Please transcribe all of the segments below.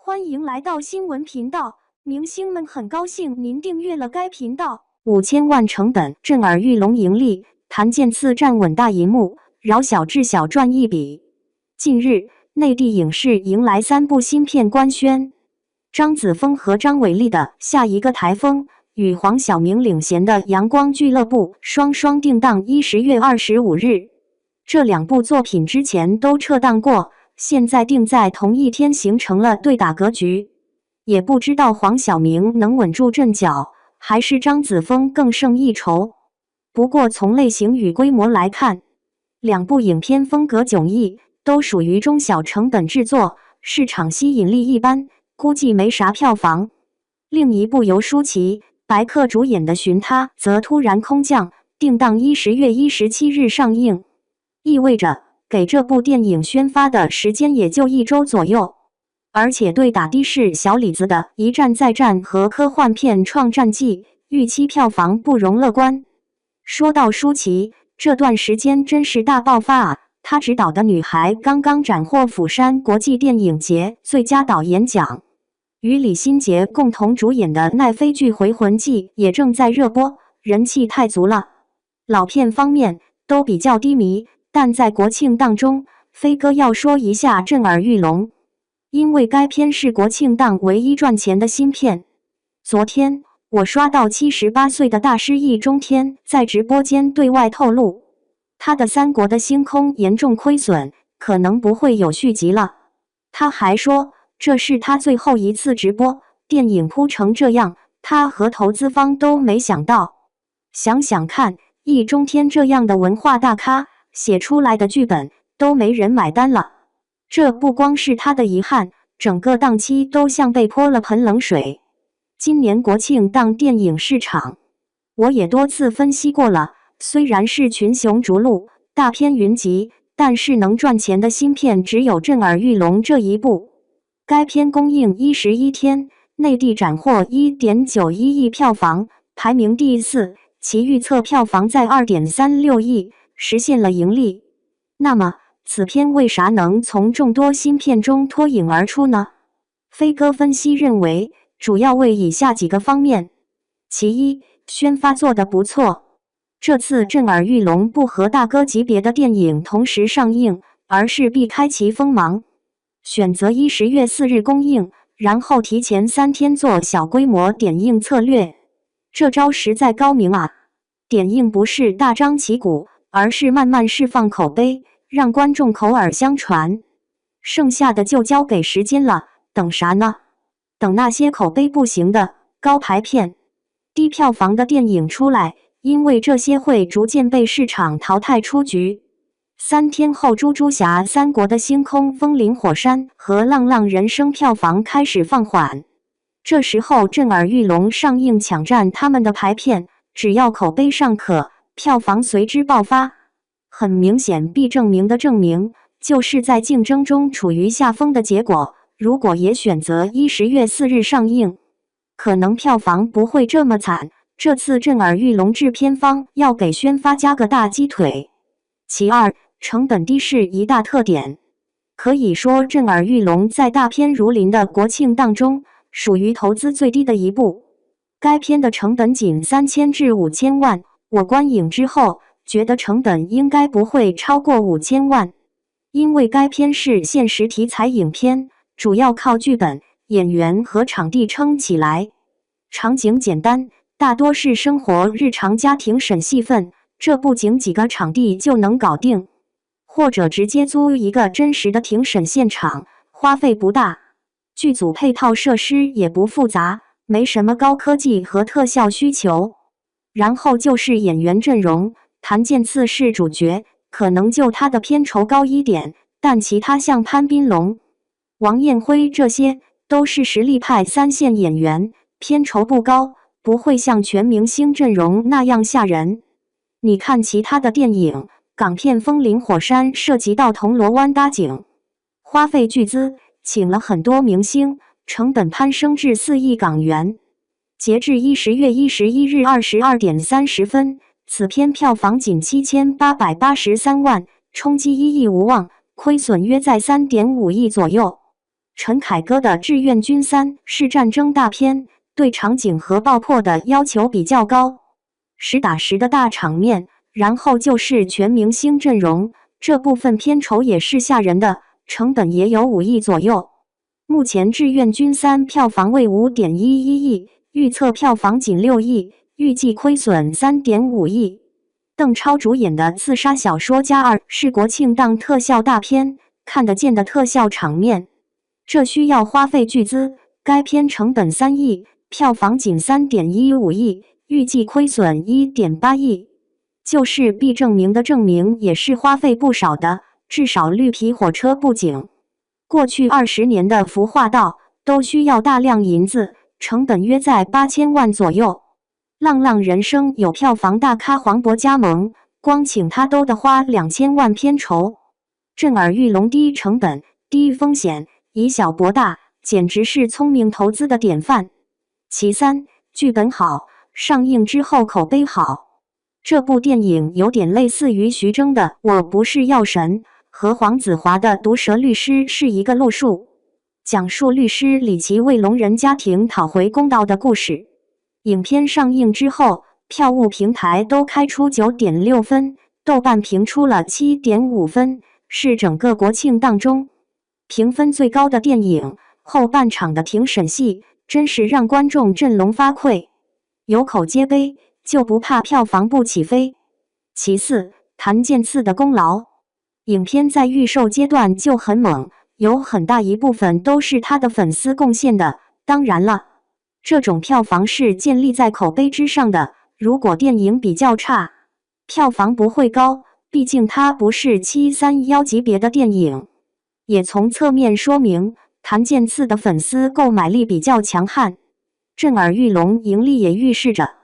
欢迎来到新闻频道，明星们很高兴您订阅了该频道。5000万成本，震耳欲聋盈利，谭健次站稳大银幕，饶小志小赚一笔。近日，内地影视迎来3部新片官宣，张子枫和张伟丽的《下一个台风》与黄晓明领衔的《阳光俱乐部》双双定档10月25日。这2部作品之前都撤档过，现在定在同一天，形成了对打格局。也不知道黄晓明能稳住阵脚，还是张子枫更胜一筹。不过从类型与规模来看，2部影片风格迥异，都属于中小成本制作，市场吸引力一般，估计没啥票房。另一部由舒淇、白客主演的《寻他》则突然空降，定档10月17日上映，意味着给这部电影宣发的时间也就1周左右。而且对打的是小李子的《一战再战》和科幻片《创战记》，预期票房不容乐观。说到舒淇，这段时间真是大爆发啊！她执导的《女孩》刚刚斩获釜山国际电影节最佳导演奖，与李心洁共同主演的奈飞剧《回魂记》也正在热播，人气太足了。老片方面都比较低迷，但在国庆档中，飞哥要说一下《震耳欲聋》，因为该片是国庆档唯一赚钱的新片。昨天我刷到78岁的大师易中天在直播间对外透露，他的《三国的星空》严重亏损，可能不会有续集了。他还说，这是他最后一次直播，电影铺成这样，他和投资方都没想到。想想看，易中天这样的文化大咖写出来的剧本都没人买单了。这不光是他的遗憾，整个档期都像被泼了盆冷水。今年国庆档电影市场，我也多次分析过了，虽然是群雄逐鹿，大片云集，但是能赚钱的新片只有《震耳欲聋》这一部。该片公映11天，内地斩获 1.91 亿票房，排名第4，其预测票房在 2.36 亿，实现了盈利。那么此片为啥能从众多新片中脱颖而出呢？飞哥分析认为，主要为以下几个方面。其一，宣发做得不错。这次《震耳欲聋》不和大哥级别的电影同时上映，而是避开其锋芒，选择10月4日公映，然后提前3天做小规模点映策略。这招实在高明啊！点映不是大张旗鼓，而是慢慢释放口碑，让观众口耳相传，剩下的就交给时间了。等啥呢？等那些口碑不行的高排片、低票房的电影出来，因为这些会逐渐被市场淘汰出局。3天后，猪猪侠、三国的星空、风林火山和浪浪人生票房开始放缓，这时候震耳欲聋上映抢占他们的排片，只要口碑尚可，票房随之爆发。很明显，必证明的证明，就是在竞争中处于下风的结果。如果也选择10月4日上映，可能票房不会这么惨。这次震耳欲聋制片方要给宣发加个大鸡腿。其二，成本低是一大特点。可以说震耳欲聋在大片如林的国庆档中，属于投资最低的一部。该片的成本仅3000至5000万，我观影之后觉得成本应该不会超过5000万，因为该片是现实题材影片，主要靠剧本、演员和场地撑起来。场景简单，大多是生活日常家庭审戏份，这布景几个场地就能搞定，或者直接租一个真实的庭审现场，花费不大。剧组配套设施也不复杂，没什么高科技和特效需求。然后就是演员阵容，谭健次是主角，可能就他的片酬高一点，但其他像潘斌龙、王艳辉这些都是实力派3线演员，片酬不高，不会像全明星阵容那样吓人。你看其他的电影，港片《风林火山》涉及到铜锣湾搭景，花费巨资，请了很多明星，成本攀升至4亿港元。截至10月11日22点30分，此片票房仅7883万，冲击1亿无望，亏损约在3.5亿左右。陈凯歌的《志愿军3》是战争大片，对场景和爆破的要求比较高，实打实的大场面，然后就是全明星阵容，这部分片酬也是吓人的，成本也有5亿左右。目前《志愿军3》票房为5.11亿，预测票房仅6亿，预计亏损3.5亿。邓超主演的《刺杀小说家2》是国庆档特效大片，看得见的特效场面，这需要花费巨资。该片成本3亿，票房仅3.15亿，预计亏损1.8亿。就是必证明的证明也是花费不少的，至少绿皮火车布景，过去20年的服化道都需要大量银子，成本约在8000万左右。浪浪人生有票房大咖黄渤加盟，光请他都得花2000万片酬。震耳欲聋，低成本、低风险，以小博大，简直是聪明投资的典范。其3，剧本好，上映之后口碑好。这部电影有点类似于徐峥的《我不是药神》和黄子华的《毒舌律师》是一个路数，讲述律师李琦为聋人家庭讨回公道的故事。影片上映之后，票务平台都开出9.6分，豆瓣评出了7.5分，是整个国庆档中评分最高的电影。后半场的庭审戏真是让观众振聋发聩，有口皆碑，就不怕票房不起飞。其4，谭健次的功劳。影片在预售阶段就很猛，有很大一部分都是他的粉丝贡献的。当然了，这种票房是建立在口碑之上的，如果电影比较差，票房不会高，毕竟它不是731级别的电影。也从侧面说明谭健次的粉丝购买力比较强悍。震耳欲聋盈利也预示着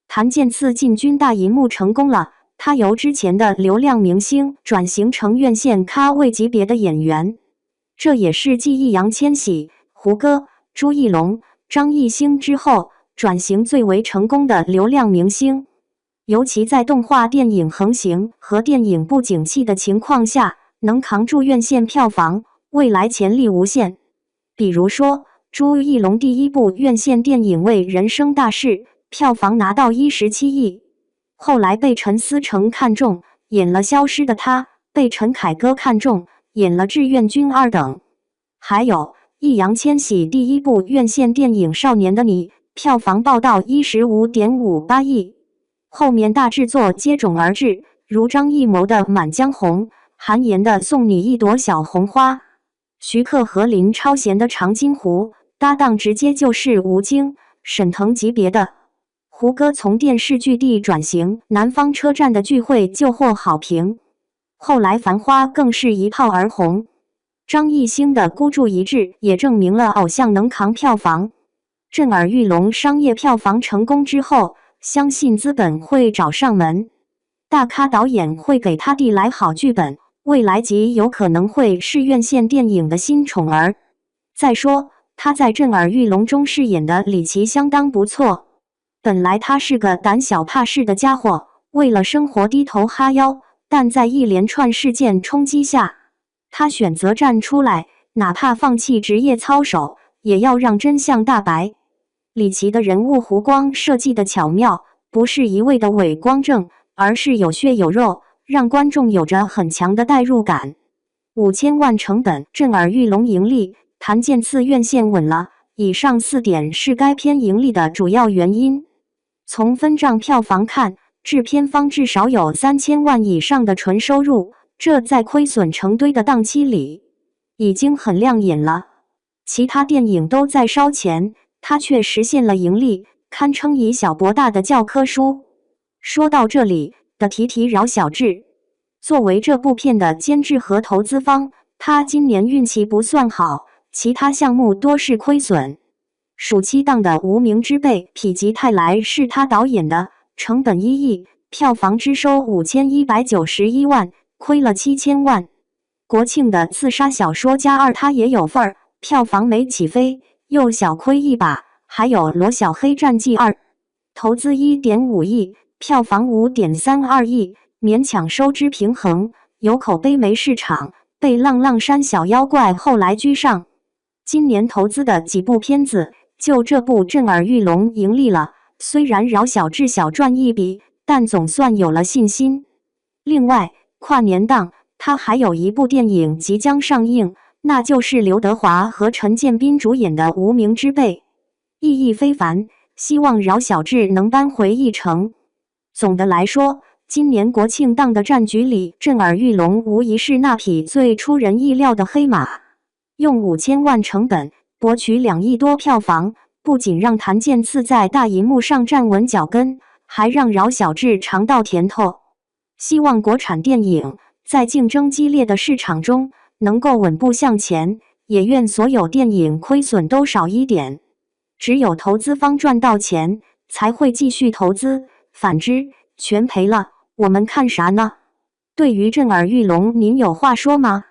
谭健次进军大银幕成功了，他由之前的流量明星转型成院线咖位级别的演员，这也是继易烊千玺、胡歌、朱一龙、张艺兴之后转型最为成功的流量明星。尤其在动画电影横行和电影不景气的情况下，能扛住院线票房，未来潜力无限。比如说，朱一龙第一部院线电影为《人生大事》，票房拿到17亿，后来被陈思诚看中，演了《消失的她》，被陈凯歌看中，演了《志愿军2》等。还有易烊千玺第一部院线电影《少年的你》，票房报到15.58亿，后面大制作接踵而至，如张艺谋的《满江红》，韩延的《送你一朵小红花》，徐克和林超贤的《长津湖》，搭档直接就是吴京、沈腾级别的。胡歌从电视剧地转型，南方车站的聚会就获好评，后来《繁花》更是一炮而红。张艺兴的孤注一掷也证明了偶像能扛票房。震耳欲聋商业票房成功之后，相信资本会找上门，大咖导演会给他递来好剧本，未来极有可能会是院线电影的新宠儿。再说，他在震耳欲聋中饰演的李琦相当不错。本来他是个胆小怕事的家伙，为了生活低头哈腰，但在一连串事件冲击下，他选择站出来，哪怕放弃职业操守，也要让真相大白。李琦的人物弧光设计的巧妙，不是一味的伪光正，而是有血有肉，让观众有着很强的代入感。5000万成本，震耳欲聋盈利，谭健次院线稳了。以上4点是该片盈利的主要原因。从分账票房看，制片方至少有3000万以上的纯收入，这在亏损成堆的档期里，已经很亮眼了。其他电影都在烧钱，他却实现了盈利，堪称以小博大的教科书。说到这里的提饶小志，作为这部片的监制和投资方，他今年运气不算好，其他项目多是亏损。暑期档的《无名之辈》否极泰来是他导演的，成本1亿，票房只收5191万，亏了7000万。国庆的《刺杀小说家2》他也有份儿，票房没起飞，又小亏一把。还有《罗小黑战记2》，投资1.5亿，票房5.32亿，勉强收支平衡，有口碑没市场，被浪浪山小妖怪后来居上。今年投资的几部片子，就这部《震耳欲聋》盈利了，虽然饶小志小赚一笔，但总算有了信心。另外，跨年档他还有一部电影即将上映，那就是刘德华和陈建斌主演的《无名之辈》，意义非凡，希望饶小志能扳回一城。总的来说，今年国庆档的战局里，《震耳欲聋》无疑是那匹最出人意料的黑马。用5000万成本博取2亿多票房，不仅让谭健次在大荧幕上站稳脚跟，还让饶小志尝到甜头。希望国产电影在竞争激烈的市场中能够稳步向前，也愿所有电影亏损都少一点。只有投资方赚到钱，才会继续投资，反之，全赔了，我们看啥呢？对于震耳欲聋，您有话说吗？